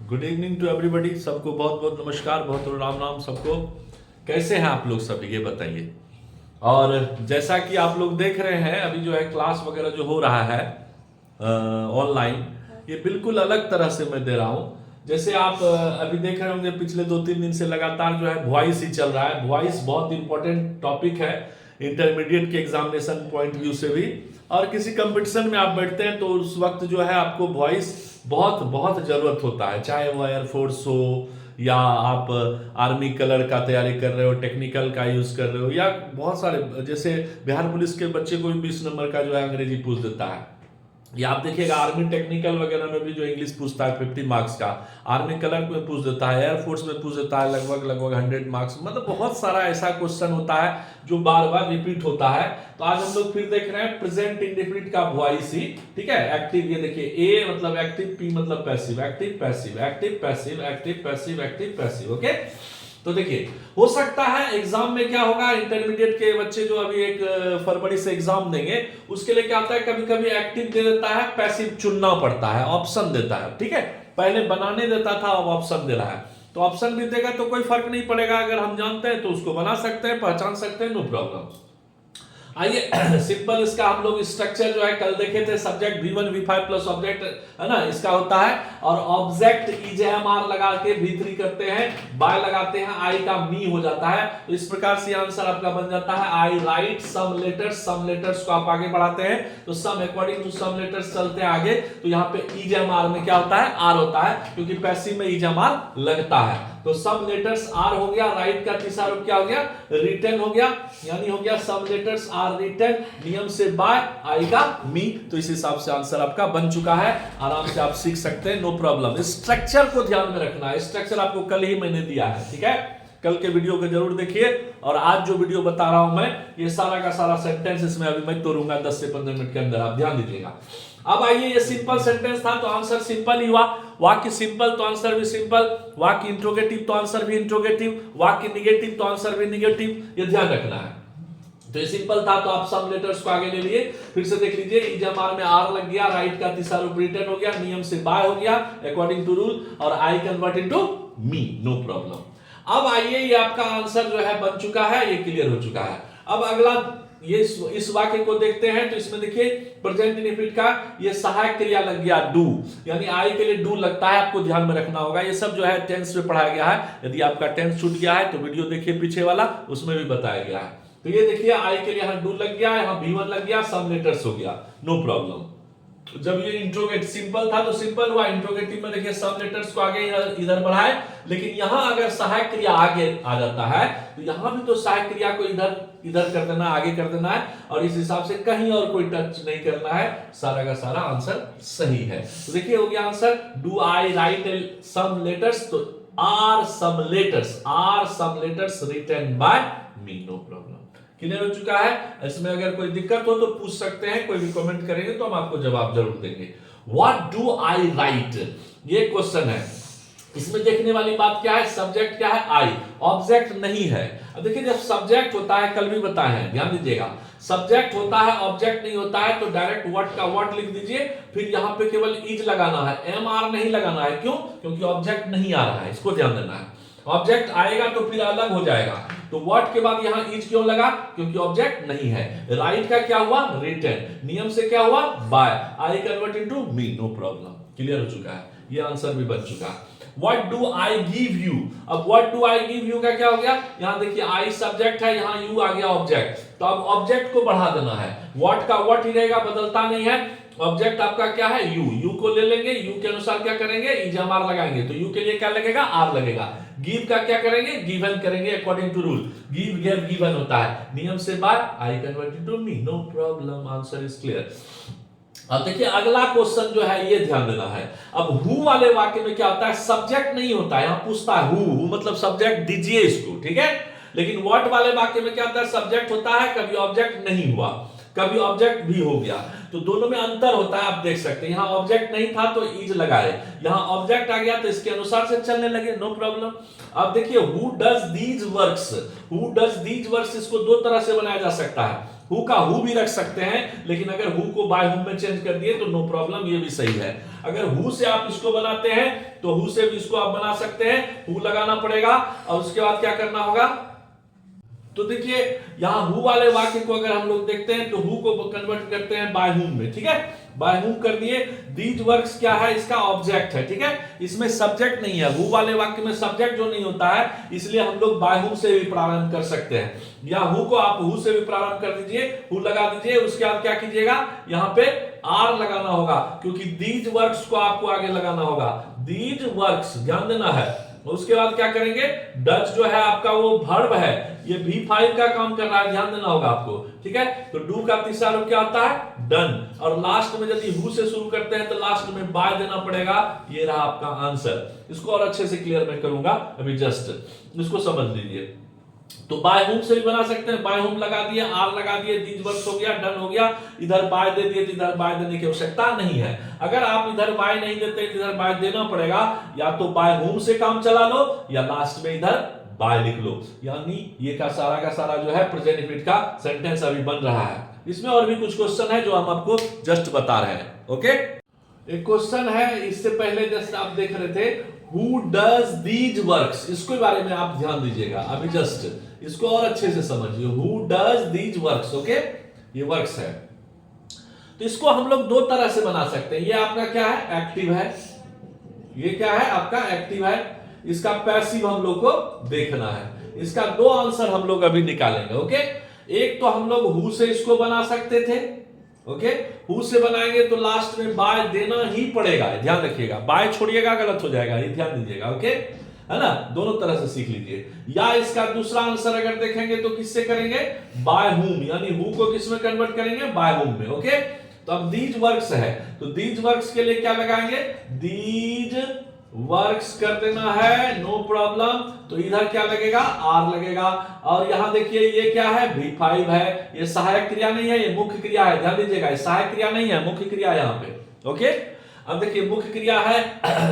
Good evening to everybody. सबको बहुत बहुत नमस्कार, बहुत बहुत राम राम सबको। कैसे हैं आप लोग सब, ये बताइए। और जैसा कि आप लोग देख रहे हैं, अभी जो है क्लास वगैरह जो हो रहा है ऑनलाइन, ये बिल्कुल अलग तरह से मैं दे रहा हूँ। जैसे आप अभी देख रहे होंगे, पिछले 2-3 दिन से लगातार जो है वॉइस ही चल रहा है। वॉइस बहुत इंपॉर्टेंट टॉपिक है इंटरमीडिएट के एग्जामिनेशन पॉइंट व्यू से भी। और किसी कंपटीशन में आप बैठते हैं तो उस वक्त जो है आपको वॉइस बहुत बहुत ज़रूरत होता है, चाहे वो एयरफोर्स हो या आप आर्मी कलर का तैयारी कर रहे हो, टेक्निकल का यूज़ कर रहे हो, या बहुत सारे जैसे बिहार पुलिस के बच्चे को भी 20 नंबर का जो है अंग्रेजी पूछ देता है। या आप देखिएगा आर्मी टेक्निकल वगैरह में भी जो इंग्लिश पूछता है 50 मार्क्स का, आर्मी कलर में पूछ देता है, एयरफोर्स में पूछ देता है लगभग 100 मार्क्स। मतलब बहुत सारा ऐसा क्वेश्चन होता है जो बार बार रिपीट होता है। तो आज हम लोग फिर देख रहे हैं प्रेजेंट इंडेफिनिट का वॉइस ही, ठीक है। एक्टिव, ये देखिए ए मतलब एक्टिव, पी मतलब passive, active passive, active passive, active passive, active passive. Okay, तो देखिए हो सकता है एग्जाम में क्या होगा, इंटरमीडिएट के बच्चे जो अभी 1 फरवरी से एग्जाम देंगे, उसके लिए क्या होता है, कभी कभी एक्टिव दे देता है, पैसिव चुनना पड़ता है, ऑप्शन देता है, ठीक है। पहले बनाने देता था, अब ऑप्शन दे रहा है। तो ऑप्शन भी देगा तो कोई फर्क नहीं पड़ेगा, अगर हम जानते हैं तो उसको बना सकते हैं, पहचान सकते हैं, नो प्रॉब्लम। आइए सिंपल इसका हम लोग स्ट्रक्चर जो है कल देखे थे, subject V1 V5 plus object है ना, इसका होता है। और ऑब्जेक्ट EJMR लगा के V3 करते हैं, बाय लगाते हैं, आई का मी हो जाता है। तो इस प्रकार से आंसर आपका बन जाता है आई राइट सम लेटर्स को आप आगे बढ़ाते हैं तो सम अकॉर्डिंग टू सम लेटर्स चलते हैं आगे। तो यहाँ पे EJMR में क्या होता है, आर होता है, क्योंकि पैसिव में EJMR लगता है। तो सम लेटर्स आर हो गया, राइट का तीसरा रूप क्या हो गया, रिटन हो गया, यानी हो गया सम लेटर्स आर रिटन, नियम से बाय, आएगा मी। तो इस हिसाब से आंसर आपका बन चुका है, आराम से आप सीख सकते हैं, नो प्रॉब्लम। स्ट्रक्चर को ध्यान में रखना है, स्ट्रक्चर आपको कल ही मैंने दिया है, ठीक है। कल के वीडियो को जरूर देखिए। और आज जो वीडियो बता रहा हूं मैं, ये सारा का सारा सेंटेंस इसमें अभी मैं तोड़ूंगा 10 से 15 मिनट के अंदर, आप ध्यान दीजिएगा। अब आइए, ये सिंपल सेंटेंस था तो आंसर सिंपल ही हुआ, वाक्य सिंपल तो आंसर भी सिंपल, वाक्य इंट्रोगेटिव तो आंसर भी इंट्रोगेटिव, वाक्य निगेटिव तो आंसर भी निगेटिव, ये ध्यान रखना है। तो ये सिंपल था तो आप सम लेटर्स को आगे ले लिए, फिर से देख लीजिए, EJMR में आर लग गया, राइट का तीसरा रूप रिटर्न हो गया, नियम से बाय हो गया अकॉर्डिंग टू रूल, और I convert into me, no problem. अब आइए, ये आपका आंसर जो है बन चुका है, ये क्लियर हो चुका है। अब अगला ये इस वाक्य को देखते हैं, तो इसमें देखिए प्रेजेंट इंडेफिनिट का ये सहायक क्रिया लग गया डू, यानी आई के लिए डू लगता है, आपको ध्यान में रखना होगा। ये सब जो है टेंस में पढ़ाया गया है, यदि आपका टेंस छूट गया है तो वीडियो देखिए पीछे वाला, उसमें भी बताया गया है। तो ये देखिए आई के लिए यहाँ डू लग गया, यहाँ V1 लग गया, सम लेटर्स हो गया, नो प्रॉब्लम। जब ये इंट्रोगेट सिंपल था तो सिंपल हुआ, इंट्रोगेटिव में देखिए सब लेटर्स को आगे इधर बढ़ाए, लेकिन यहां अगर सहायक क्रिया आगे आ जाता है तो यहां भी तो सहायक क्रिया को इधर कर देना, आगे कर देना है, और इस हिसाब से कहीं और कोई टच नहीं करना है, सारा का सारा आंसर सही है। तो देखिए हो गया answer, do I write some letters, तो are some letters written by me, no problem. Clear हो चुका है। इसमें अगर कोई दिक्कत हो तो पूछ सकते हैं, कोई भी कमेंट करेंगे तो हम आपको जवाब जरूर देंगे। व्हाट डू आई राइट, ये क्वेश्चन है। इसमें देखने वाली बात क्या है, सब्जेक्ट क्या है, आई, ऑब्जेक्ट नहीं है। अब देखिए जब सब्जेक्ट होता है, कल भी बताए हैं, ध्यान दीजिएगा, सब्जेक्ट होता है ऑब्जेक्ट नहीं होता है, तो डायरेक्ट व्हाट का व्हाट लिख दीजिए, फिर यहां पे केवल इज लगाना है, MR नहीं लगाना है। क्यों? क्योंकि ऑब्जेक्ट नहीं आ रहा है, इसको ध्यान देना है। ऑब्जेक्ट आएगा तो फिर अलग हो जाएगा। तो व्हाट के बाद यहां इज क्यों लगा? क्योंकि ऑब्जेक्ट नहीं है। राइट का क्या हुआ, रिटन, नियम से क्या हुआ, by, I convert into me, no problem. Clear हो चुका है, ये आंसर भी बन चुका है। What do I give you? अब what do I give you का क्या हो गया, यहां देखिए I सब्जेक्ट है, यहां you आ गया ऑब्जेक्ट, तो अब ऑब्जेक्ट को बढ़ा देना है, what का what ही रहेगा, बदलता नहीं है। ऑब्जेक्ट आपका क्या है, यू को ले लेंगे, यू के अनुसार क्या करेंगे, EJMR लगाएंगे, तो यू के लिए क्या लगेगा, आर लगेगा। गिव का क्या करेंगे, गिवन करेंगे according to rule, give gave given होता है, नियम से by, I convert into me, no problem, answer is clear. अब देखिए अगला क्वेश्चन जो है ये ध्यान देना है। अब हु वाले वाक्य में क्या होता है, सब्जेक्ट नहीं होता है, यहां पूछता है हु मतलब सब्जेक्ट दीजिए इसको, ठीक है। लेकिन व्हाट वाले वाक्य में क्या होता है, सब्जेक्ट होता है, कभी ऑब्जेक्ट नहीं हुआ, कभी ऑब्जेक्ट भी हो गया, तो दोनों में अंतर होता है। आप देख सकते हैं, यहां ऑब्जेक्ट नहीं था तो इज लगाए, यहां ऑब्जेक्ट आ गया तो इसके अनुसार से चलने लगे, नो प्रॉब्लम। अब देखिए हु डज दीज वर्क्स, इसको दो तरह से बनाया जा सकता है। हु का हु भी रख सकते हैं, लेकिन अगर हु को बाय हुम में चेंज कर दिए तो नो प्रॉब्लम, ये भी सही है। अगर हु से आप इसको बनाते हैं तो हु से भी इसको आप बना सकते हैं, हु लगाना पड़ेगा और उसके बाद क्या करना होगा। तो देखिए यहां हु वाले वाक्य को अगर हम लोग देखते हैं तो हु को कन्वर्ट करते हैं बाय हुम में, ठीक है, बाय हुम कर दिए। दीज वर्क्स क्या है, इसका ऑब्जेक्ट है, ठीक है, इसमें सब्जेक्ट नहीं है। हु वाले वाक्य में सब्जेक्ट जो नहीं होता है, इसलिए हम लोग बाय हुम से भी प्रारंभ कर सकते हैं, या हु को आप हु से भी प्रारंभ कर दीजिए, हु लगा दीजिए, उसके बाद क्या कीजिएगा, यहां पे आर लगाना होगा, क्योंकि दीज वर्क्स को आपको आगे लगाना होगा। दीज वर्क्स ध्यान देना है। उसके बाद क्या करेंगे, डच जो है आपका वो वर्ब है, ये V5 का काम कर रहा है, ध्यान देना होगा आपको, ठीक है। तो डू का तीसरा रूप क्या होता है, डन, और लास्ट में यदि हु से शुरू करते हैं तो लास्ट में बाय देना पड़ेगा। ये रहा आपका आंसर। इसको और अच्छे से क्लियर मैं करूंगा, अभी जस्ट इसको समझ लीजिए। तो बाय हुम से भी बना सकते हैं, बाय हुम लगा दिए, आर लगा दिए, दीज वर्क्स हो गया, डन हो गया, इधर बाय दे दिए तो इधर बाय देने की आवश्यकता नहीं है। अगर आप इधर बाय नहीं देते इधर बाय देना पड़ेगा, या तो बाय हुम से काम चला लो या लास्ट में इधर बाय लिख लो, यानी ये का सारा जो है प्रेजेंट इंडेफिनिट का सेंटेंस अभी बन रहा है। इसमें और भी कुछ क्वेश्चन है जो हम आपको जस्ट बता रहे हैं, ओके। एक क्वेश्चन है, इससे पहले जस्ट आप देख रहे थे, हु डज दीज वर्क्स, इसके बारे में आप ध्यान दीजिएगा, अभी जस्ट इसको और अच्छे से समझिए। Who does these works, okay, ये वर्क्स है। तो इसको हम लोग दो तरह से बना सकते हैं। ये आपका क्या है, एक्टिव है, ये क्या है आपका एक्टिव है, इसका पैसिव हम लोग को देखना है। इसका दो आंसर हम लोग अभी निकालेंगे, ओके। एक तो हम लोग हु से इसको बना सकते थे, ओके, हु से बनाएंगे तो लास्ट में बाय देना ही पड़ेगा, ध्यान रखिएगा, बाय छोड़िएगा गलत हो जाएगा, ये ध्यान दीजिएगा, ओके, है ना, दोनों तरह से सीख लीजिए। या इसका दूसरा आंसर अगर देखेंगे तो किससे करेंगे, बाय हुम, यानी हु को किस में कन्वर्ट करेंगे, बाय हुम में, ओके। तो अब दीज वर्क्स है, तो दीज वर्क्स के लिए क्या लगाएंगे, दीज वर्क्स कर देना है, नो प्रॉब्लम। तो इधर क्या लगेगा, आर लगेगा, और यहां देखिए ये क्या है, V5 है, ये सहायक क्रिया नहीं है, ये मुख्य क्रिया है, ध्यान दीजिएगा, सहायक क्रिया नहीं है, मुख्य क्रिया यहां पे, ओके। अब देखिए मुख्य क्रिया है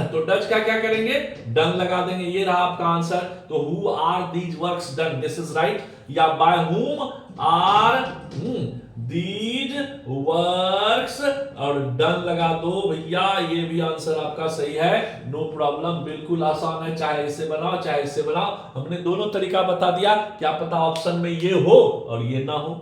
तो डच का क्या करेंगे, डन लगा देंगे, ये रहा आपका आंसर। तो who are these works done, this is right, या by whom are these works, और डन लगा दो भैया, ये भी आंसर आपका सही है, नो प्रॉब्लम, बिल्कुल आसान है, चाहे इससे बनाओ चाहे इससे बनाओ, हमने दोनों तरीका बता दिया। क्या पता ऑप्शन में ये हो और ये ना हो,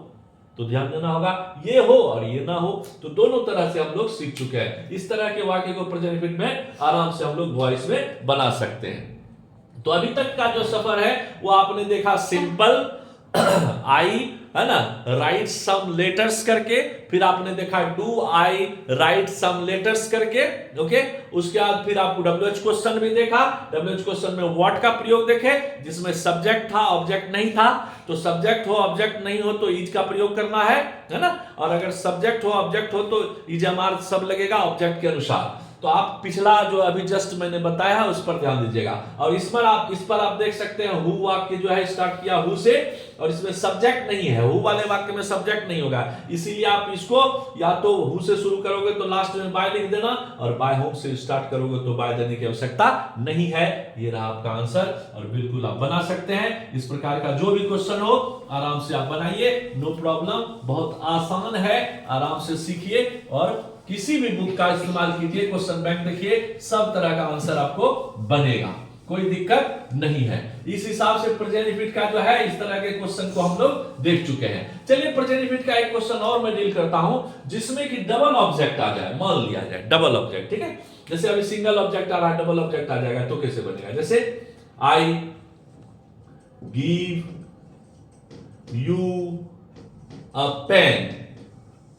तो ध्यान देना होगा, ये हो और ये ना हो, तो दोनों तरह से हम लोग सीख चुके हैं। इस तरह के वाक्य को प्रेजेंट इंडेफिनिट में आराम से हम लोग वॉइस में बना सकते हैं। तो अभी तक का जो सफर है वो आपने देखा, सिंपल आई, है ना, राइट सम लेटर्स करके, फिर आपने देखा do I write some letters करके, ओके। उसके बाद फिर आपको WH क्वेश्चन भी देखा, WH क्वेश्चन में व्हाट का प्रयोग देखे, जिसमें सब्जेक्ट था ऑब्जेक्ट नहीं था, तो सब्जेक्ट हो ऑब्जेक्ट नहीं हो तो इज का प्रयोग करना है ना, और अगर सब्जेक्ट हो ऑब्जेक्ट हो तो इज एमआर सब लगेगा ऑब्जेक्ट के अनुसार। तो आप पिछला जो अभी जस्ट मैंने बताया है उस पर ध्यान दीजिएगा, और इस पर आप देख सकते हैं हु वाक्य जो है स्टार्ट किया हु से, और इसमें सब्जेक्ट नहीं है, हु वाले वाक्य में सब्जेक्ट नहीं होगा, इसीलिए आप इसको या तो हु से शुरू करोगे तो लास्ट में बाय लिख देना, और बाय होम से स्टार्ट करोगे तो बाय देने की आवश्यकता नहीं है। ये रहा आपका आंसर, और बिल्कुल आप बना सकते हैं। इस प्रकार का जो भी क्वेश्चन हो आराम से आप बनाइए, नो प्रॉब्लम, बहुत आसान है, आराम से सीखिए, और किसी भी बुक का इस्तेमाल कीजिए, क्वेश्चन बैंक देखिए, सब तरह का आंसर आपको बनेगा, कोई दिक्कत नहीं है। इस हिसाब से प्रेजेंट इंडेफिनिट का जो है इस तरह के क्वेश्चन को हम लोग देख चुके हैं। चलिए प्रेजेंट इंडेफिनिट का एक क्वेश्चन और मैं डील करता हूं, जिसमें कि डबल ऑब्जेक्ट आ जाए, मान लिया जाए डबल ऑब्जेक्ट, ठीक है। जैसे अभी सिंगल ऑब्जेक्ट आ रहा है, डबल ऑब्जेक्ट आ जाएगा तो कैसे बनेगा, जैसे I give you a pen.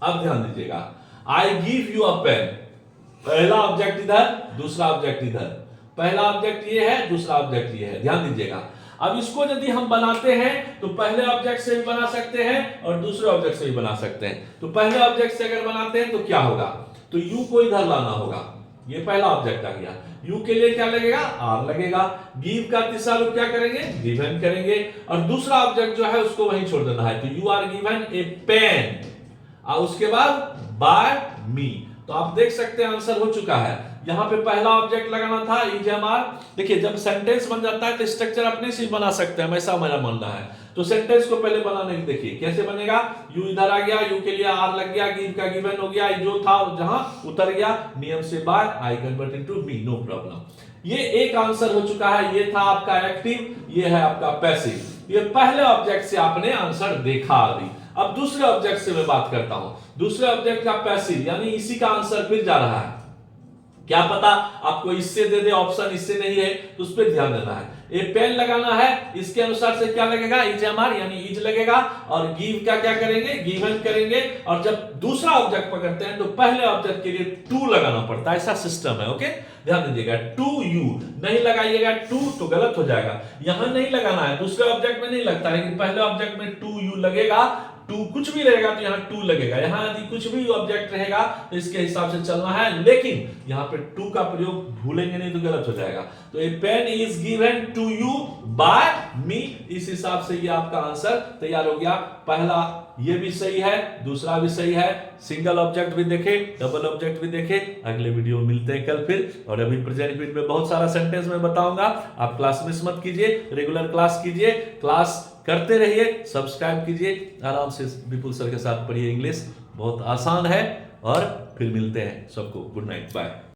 अब ध्यान दीजिएगा, I give you a pen, पहला ऑब्जेक्ट इधर, दूसरा ऑब्जेक्ट इधर, पहला ऑब्जेक्ट ये है, दूसरा ऑब्जेक्ट ये है, ध्यान दीजिएगा। अब इसको यदि हम बनाते हैं तो पहले ऑब्जेक्ट से भी बना सकते हैं और दूसरे ऑब्जेक्ट से भी बना सकते हैं। तो पहले ऑब्जेक्ट से अगर बनाते हैं तो क्या होगा, तो यू को इधर लाना होगा, ये पहला ऑब्जेक्ट आ गया, यू के लिए क्या लगेगा, आर लगेगा। गिव का तीसरा रूप क्या करेंगे, गिवन करेंगे, और दूसरा ऑब्जेक्ट जो है उसको वहीं छोड़ देना है, तो you are given a pen, और उसके बाद बाय मी। तो आप देख सकते हैं आंसर हो चुका है। यहां पे पहला ऑब्जेक्ट लगाना था इज एम आर। देखिए जब सेंटेंस बन जाता है तो स्ट्रक्चर अपने से बना सकते हैं, ऐसा मेरा मानना है। तो सेंटेंस को पहले बनाने के देखिए कैसे बनेगा। यू इधर आ गया, यू के लिए आर लग गया, गिव का गिवन हो गया, जो था जहां उतर गया, नियम से by, I convert into me, no problem. ये एक आंसर हो चुका है। ये था आपका एक्टिव, ये है आपका पैसिव। ये पहले ऑब्जेक्ट से आपने आंसर देखा। अभी अब दूसरे ऑब्जेक्ट से मैं बात करता हूं। दूसरे ऑब्जेक्ट का पैसिव यानी इसी का आंसर फिर जा रहा है। क्या पता आपको इससे दे दे ऑप्शन, इससे नहीं है तो उस पर ध्यान देना है। ये पेन लगाना है, इसके अनुसार से क्या लगेगा, इज एमआर यानी इज लगेगा, और गिव का क्या करेंगे, गिवन करेंगे। और जब दूसरा ऑब्जेक्ट पकड़ते हैं तो पहले ऑब्जेक्ट के लिए टू लगाना पड़ता है, ऐसा सिस्टम है। ओके, ध्यान दीजिएगा। टू यू नहीं लगाइएगा, टू तो गलत हो जाएगा। यहां नहीं लगाना है, दूसरे ऑब्जेक्ट में नहीं लगता, लेकिन पहले ऑब्जेक्ट में टू यू लगेगा। टू कुछ भी रहेगा तो यहाँ टू लगेगा। यहाँ यदि कुछ भी ऑब्जेक्ट रहेगा तो इसके हिसाब से चलना है, लेकिन यहाँ पे टू का प्रयोग भूलेंगे नहीं तो गलत हो जाएगा। तो a pen is given to you by me, इस हिसाब से ये आपका आंसर तैयार हो गया। पहला ये भी सही है, दूसरा भी सही है। सिंगल ऑब्जेक्ट भी देखे, डबल ऑब्जेक्ट भी देखे। अगले वीडियो में मिलते हैं कल फिर। और अभी प्रेजेंट पीरियड में बहुत सारा सेंटेंस में बताऊंगा, आप क्लास मिस मत कीजिए, रेगुलर क्लास कीजिए, क्लास करते रहिए, सब्सक्राइब कीजिए, आराम से विपुल सर के साथ पढ़िए। इंग्लिश बहुत आसान है। और फिर मिलते हैं सबको। Good night, bye.